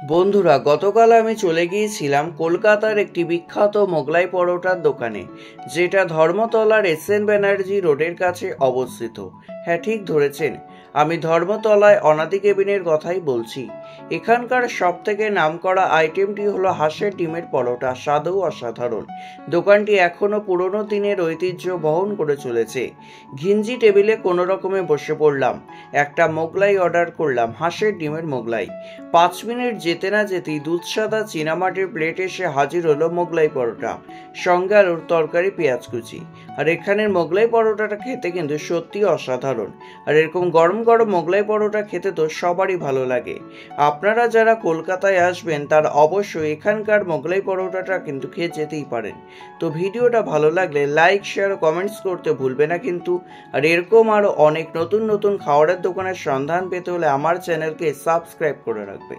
বন্ধুরা, গতকাল আমি চলে গিয়েছিলাম কলকাতার একটি বিখ্যাত মোগলাই পরোটার দোকানে, যেটা ধর্মতলার এসএন ব্যানার্জি রোডের কাছে অবস্থিত। হ্যাঁ, ঠিক ধরেছেন, আমি ধর্মতলায় অনাদি কেবিনের কথাই বলছি। এখানকার সব থেকে নামকরা আইটেমটি হলো হাঁসের ডিমের পরোটা, স্বাদও অসাধারণ। দোকানটি এখনও পুরনো দিনের ঐতিহ্য বহন করে চলেছে। ঘিঞ্জি টেবিলে কোনো রকমে বসে পড়লাম, একটা মোগলাই অর্ডার করলাম, হাঁসের ডিমের মোগলাই। 5 মিনিট যেতে না যেতেই দুধসাদা চীনামাটির প্লেট এসে হাজির হলো মোগলাই পরোটা, সঙ্গে আলুর তরকারি, পেঁয়াজ কুচি। আর এখানের মোগলাই পরোটাটা খেতে কিন্তু সত্যি অসাধারণ। আর এরকম গরম গরম মোগলাই পরোটা খেতে তো সবারই ভালো লাগে। আপনারা যারা কলকাতায় আসবেন তারা অবশ্যই এখানকার মোগলাই পরোটাটা কিন্তু খেয়ে যেতেই পারেন। তো ভিডিওটা ভালো লাগলে লাইক, শেয়ার ও কমেন্টস করতে ভুলবে না কিন্তু। আর এরকম আরও অনেক নতুন নতুন খাবারের দোকানের সন্ধান পেতে হলে আমার চ্যানেলকে সাবস্ক্রাইব করে রাখবে।